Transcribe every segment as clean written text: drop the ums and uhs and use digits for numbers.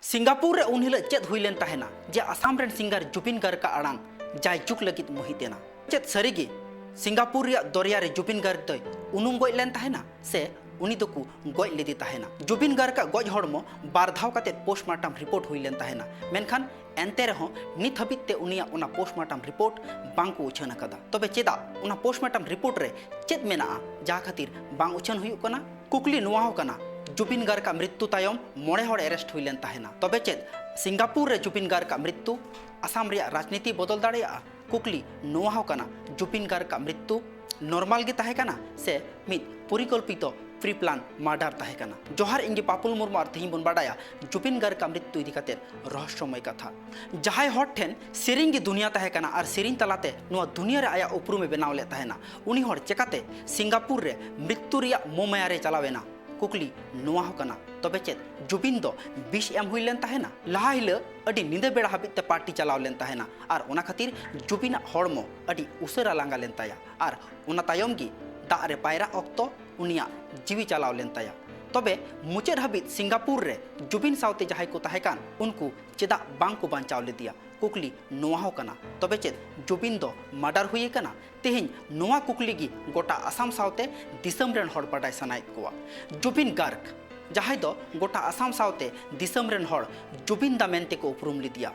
Singapore रे उन हिल चेत हुईलेन ताहेना जे आसाम रेन सिंगर जुबिन गार्ग का आड़ांग जायजुक लगित मोहितेना चेत सरीगे सिंगापुर रे दरिया रे जुबिन गार्ग दय उनुम गय लेन ताहेना से उनी दोकु गय लेदि ताहेना। जुबिन गार्ग का गज हड़मो बार धाव काते पोस्टमार्टम रिपोर्ट हुईलेन ताहेना मेनखान एनते रहो नित हबित ते उनिया उना पोस्टमार्टम रिपोर्ट बांको उछन अकदा। तबे चेदा उना पोस्टमार्टम रिपोर्ट रे चेत मेना जा खातिर बांग उछन हुयुक कना कुकली नुवा हो कना जुबिन गार्ग का मृत्यु तायम मोड़े हड़ एरेस्ट हुईलेन ताहेना। तबे चेद सिंगापुर रे जुबिन गार्ग का मृत्यु आसाम रिया राजनीति बदल दाड़ेया कुकली नुवा हो कना जुबिन गार्ग का मृत्यु नॉर्मल गे ताहे कना से मित परिकल्पित प्री प्लान मर्डर ताहे कना। जोहार इंगे पापुल मुर्मू और तेहिं बन बाडाया जुबिन गार्ग का मृत्यु इदी काते रहस्यमय कथा जहाय हर ठेन सेरिंग गी दुनिया ताहे कना और सेरिंग तलाते नुआ दुनिया रे आया उपरुमे बनाव ले ताहेना उनी हर चेकाते सिंगापुर रे मृत्यु रिया मोमाया रे चलावेना कुकली नुआ हो कना। तबे चेद जुबिन दो 20 एम हुईलेन ताहेना लहा हिलो अडी निंदे बेड़ा हाबित ते पार्टी चलाव लेन ताहेना और ओना खातिर जुबिना हड़मो अडी उसरा लांगा लेन ताया और ओना तायम गी दाग रे पायरा अक्तो उनिया जीवी चलाव लेन ताया। तबे मुचाद हाबित सिंगापुर रे जुबिन सावते जहाय को ताहेकान उनको चेदा बांग को बांचाव ले दिया कुकली नुआ हो कना। तबे चेद जुबिन दो मर्डर हुई कना तेहिं नुआ कुकली गी गोटा आसाम सावते दिसम रेन हड़ बाडाय सनायत कोआ। जुबिन गार्ग जहाय दो गोटा आसाम सावते दिसम रेन हड़ जुबिन दा मेनते को उपरुम ले दिया।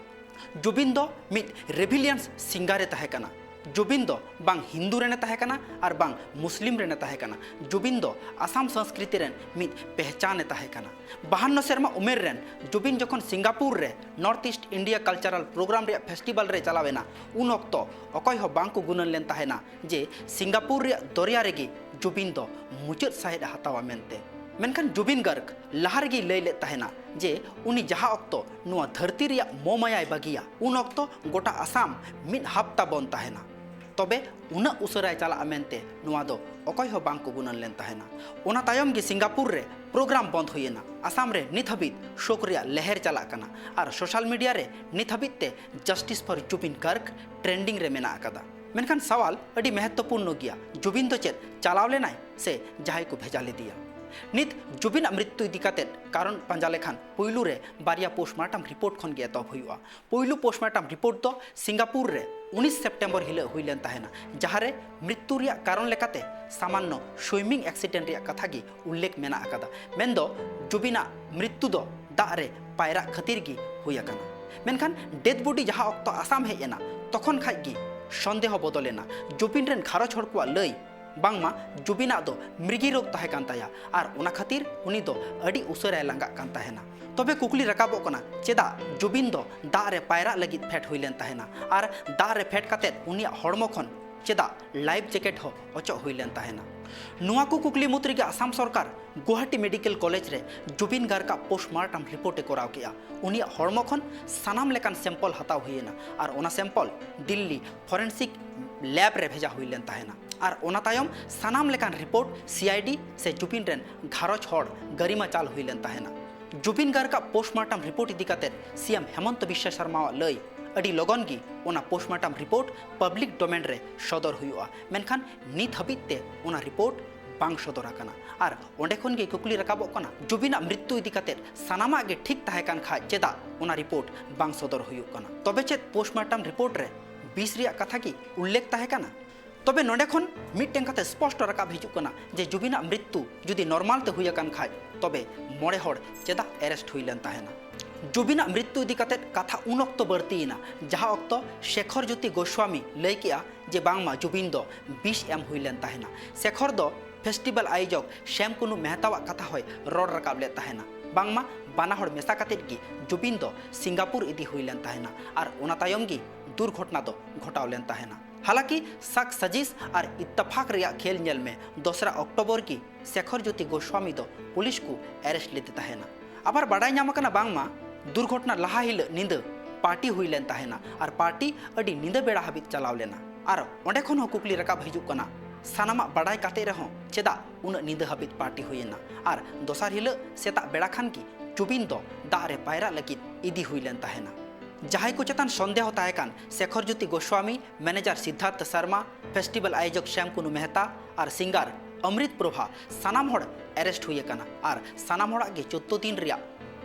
जुबिन दो मित रेबिलियंस सिंगारे ताहे कना जुबिन दो बांग हिंदू रेने ताहे कना और बांग मुस्लिम रेने ताहे कना जुबिन दो आसाम संस्कृति रेन मित पहचाने ताहे कना। 52 सेरमा उमेर रेन जुबिन जखन सिंगापुर रे north east India cultural program रे फेस्टिवल रे चलावेना उन अक्तो अकय हो बांग को गुनन लेन ताहेना जे सिंगापुर रे दरिया रेगी जुबिन दो मुचाद साहेद हतावा मेनते। मेनखान जुबिन गार्ग लहा रेगी लय ले ताहेना जे उनी जहा अक्तो नुआ धरती रिया मोमायाय बागिया उन अक्तो गोटा आसाम मिद हफ्ता बन ताहेना। तबे उना उसराय चला मेनते नुआ दो अकय हो बांग को गुनन लेन ताहेना। ओना तायम गे सिंगापुर रे प्रोग्राम बंद हुईना आसाम रे नित हबित शोक रिया लहर चला कना और सोशल मीडिया रे नित हबित ते justice for Zubeen Garg trending रे मेना अकदा। मेनखान सवाल अडी महत्वपूर्ण गया जुबिन दो चेद चलाव लेनाय से जहाय को भेजा ले दिया। नित जुबिन मृत्यु इदी कातेद कारण पंजा लेखान पुइलू रे बारिया पोस्टमार्टम रिपोर्ट खन गे एतब हुआ। पुइलू पोस्टमार्टम रिपोर्ट दो सिंगापुर रे 19 सेप्टेम्बर हिले हुईलेन ताहेना जहारे मृत्यु रिया कारण लेकाते सामान्य स्विमिंग एक्सीडेंट रिया कथा गी उल्लेख मेना अकादा मेनदो जुबिना मृत्यु दो दाग रे पायरा खातिर गी हुई अकाना। मेनखान डेथ बॉडी जहा अक्तो आसाम हेज एना तखन खाय गी संदेह बदलेना जुबिन रेन घारज हड़ को लय बांगमा जुबिना दो मृगी रोग ताहे कान ताया और ओना खातिर उनी दो अडी उसराय लांगा कान ताहेना। तबे कुकली रकाबो कना चेदा जुबिन दो दाग रे पायरा लगित फेट हुईलेन ताहेना और दाग रे फेट कातेद उनिया हड़मो खन चेदा लाइफ जैकेट हो अचो हुईलेन ताहेना। नुआ को कुकली मुद्री के आसाम सरकार गुवाहाटी मेडिकल कॉलेज रे जुबिन गार्ग का पोस्टमार्टम रिपोर्ट कराव किया उनिया हड़मो खन सानाम लेकान सैंपल हताव हुईना और ओना सैंपल दिल्ली फॉरेंसिक लैब रे भेजा हुईलेन ताहेना और ओना तायम सानाम लेकान रिपोर्ट सीआईडी से जुबिन रेन घारज हड़ गरिमा चाल हुईलेन ताहेना। जुबिन गार्ग का पोस्टमार्टम रिपोर्ट इदी कातेद सीएम हेमंत बिश्व शर्मा लय अडी लगन गी ओना पोस्टमार्टम रिपोर्ट पब्लिक डोमेन रे सदर हुआ मेनखान नित हबित ते ओना रिपोर्ट बांग सदर आकना और ओंडे खन गे कुकली रकाबो कना जुबिना मृत्यु इदी कातेद सानामा गे ठीक ताहे कान खा चेदा ओना रिपोर्ट बांग सदर हुयुक कना। तबे चेद पोस्टमार्टम रिपोर्ट रे 20 रिया कथा की उल्लेख ताहे काना। तबे नोंडे खन मिटटें काते स्पष्ट रकाब हिजुक कना जे जुबिना मृत्यु जुदी नॉर्मल ते हुई अकान खाय तबे मोड़े हड़ चेदा एरेस्ट हुईलेन ताहेना। जुबिना मृत्यु इदी काते कथा उन अक्तो बढ़तीना जहा अक्तो शेखर ज्योति गोस्वामी लय किया जे बांगमा जुबिन दो 20 एम हुईलेन ताहेना। शेखर दो फेस्टिवल आयोजक श्यामकुनु मेहतावा कथा होय रोड रकाब ले ताहेना बांगमा बाना हड़ मेसा कातेद गी जुबिन दो सिंगापुर इदी हुईलेन ताहेना और ओना तायम गी दुर्घटना दो घटाव लेन ताहेना। हालांकि साक सजिश और इत्तफाक रिया खेल नेल में 2 अक्टोबर की शेखर ज्योति गोस्वामी दो पुलिस को एरेस्ट लेते ताहेना। आबार बाडाय नाम कना बांगमा दुर्घटना लहा हिल निंद पार्टी हुई लेन ताहेना और पार्टी अडी निंद बेड़ा हाबित चलाव लेना और ओंडे खन हो कुकली रकाब हिजुक कना सानामा बाडाय काते रहो चेदा उन निंद हाबित पार्टी हुईना और दोसार हिल सेता बेड़ा खान की जुबिन दो दाग रे पायरा लगित इदी हुई लेन ताहेना। जहाय को चेतान संदेह ताहेकान शेखर ज्योति गोस्वामी मैनेजर सिद्धार्थ शर्मा फेस्टिवल आयोजक श्यामकुनु मेहता और सिंगर अमृत प्रभा सानाम हड़ एरेस्ट हुई और सानाम हड़ा गे 14 दिन रिया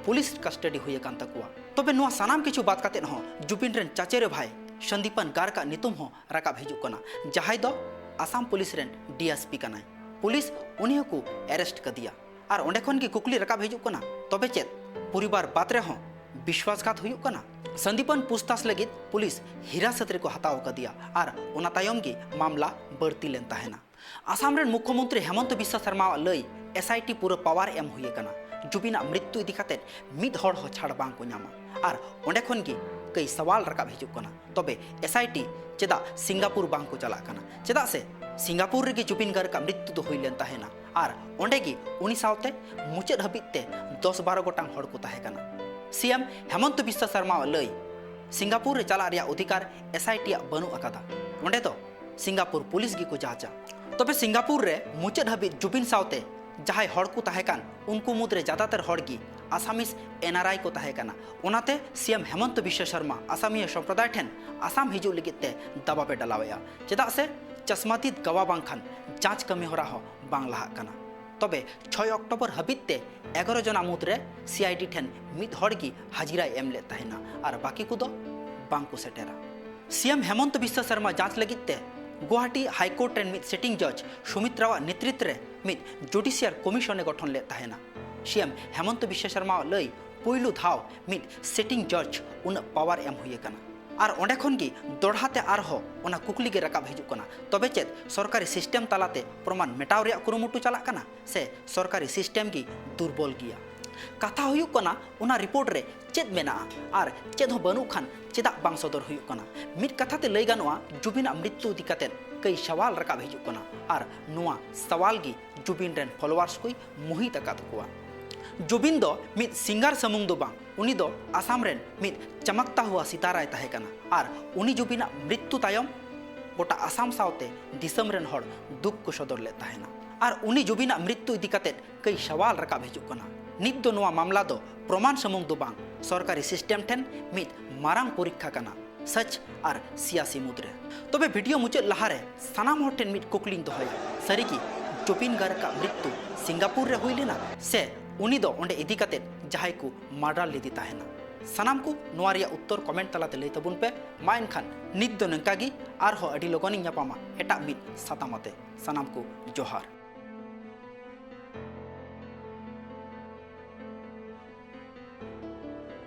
पुलिस कस्टडी हुई कान तकुआ तबे नुआ सनाम किछु बात काते हो जुबिन रेन चाचेरे भाई संदीपन गार्ग का नितुम हो राकाब हिजुक कना जहाय दो आसाम पुलिस रेन डीएसपी कनाय पुलिस उन्हीं को अरेस्ट कर दिया और ओंडे खन की कुकली राकाब हिजुक कना तबे चेत परिवार बात रे हो विश्वासघात हुयुक कना संदीपन पूछताछ लगित पुलिस हिरासत रे को हताव कर दिया और ओना तायम की मामला बढ़ती लेन ताहेना आसाम रेन मुख्यमंत्री हेमंत बिस्वा शर्मा लई एसआईटी पूरा पावर एम हुए कना जुबिना मृत्यु इदी खाते मिद हड़ हो छाड़ बांग को नामा और ओंडे खन की कई सवाल राकाब हिजुक कना तबे एसआईटी चेदा सिंगापुर बांग को चला कना चेदा से सिंगापुर रे जुबिन गार्ग का मृत्यु तो हुई लेन ताहेना और ओंडे की उनी सावते मुचाद हबिते 10-12 गोटांग हड़ को ताहे कना सीएम हेमंत बिस्वा शर्मा लई सिंगापुर रे चला रिया अधिकार एसआईटी बनू अकादा ओंडे तो सिंगापुर पुलिस की को जांचा तबे सिंगापुर रे मुचाद हबित जुबिन सावते जहां हड़ को ताहेकान उनको मुद्रे ज्यादातर हड़ की आसामीस एनआरआई को ताहेकाना ओनाते सीएम हेमंत बिस्वा शर्मा आसामी संप्रदाय ठेन आसाम हिजू लिगिते दबाव पे डलावेया चेदा से चश्मातीत गवा बांखान जांच कमी होरा हो बांग लाहाकाना तबे 6 अक्टोबर हबिते 11 जना मुद्रे सीआईडी ठेन मिद हड़ की हाजिरा एम ले ताहेना और बाकी को बांग को सेटेरा सीएम हेमंत बिस्वा शर्मा जांच लगिते गुवाहाटी हाईकोर्ट रेन मिद सिटिंग जज सुमित्रा नेतृत्व रे मिद जुडिशियल कमिशन गठन ले ताहेना सीएम हेमंत बिस्वा शर्मा लई पुइलु धाव मिद सिटिंग जज उन पावर एम हुए कना और ओंडे खन की दोड़हाते आरहो ओना कुकली गे राकाब हिजुक कना तबे चेत सरकारी सिस्टम तालाते प्रमाण मेटाव रिया कुरुमुटु चला कना से सरकारी सिस्टम की दुर्बल गिया कथा हुयुक कना ओना रिपोर्ट रे चेत मेना और चेत हो बनु खान चेदा बांग सदर हुयुक कना मिद कथाते लई गानोआ जुबिना मृत्यु दिकाते कई सवाल राकाब हिजुक कना और नुआ सवाल की जुबिन रेन फॉलोअर्स कोई मोहित अकाद कोआ जुबिन दो मिद सिंगार समूंग दो बांग उनी दो आसाम रेन मिद चमकता हुआ सिताराय ताहे कना और उनी जुबिना मृत्यु तायम गोटा आसाम सावते दिसम रेन हड़ दुख को सदर ले ताहेना और उनी जुबिना मृत्यु इदी काते कई सवाल राकाब हिजुक कना नित दो नुआ मामला दो प्रमाण समूंग दो बांग सरकारी सिस्टम ठेन मिद मारांग परीक्षा कना सच और सियासी मुद्रे तबे वीडियो मुचाद लहारे सानाम हड़ ठेन मिद कुकलिंग दोहया सारी की जुबिन गार्ग का मृत्यु सिंगापुर रे हुई लेना से उनी दो ओंडे इदी काते जहाय को मर्डर लेदी ताहेना सानाम को नुआ रिया उत्तर कमेंट तलाते लई तबुन पे मा एनखान नित दो नंकागी आर हो अडी लगोनी ᱧᱟᱯᱟᱢᱟ एटा मिद सातामते सानाम को जोहार।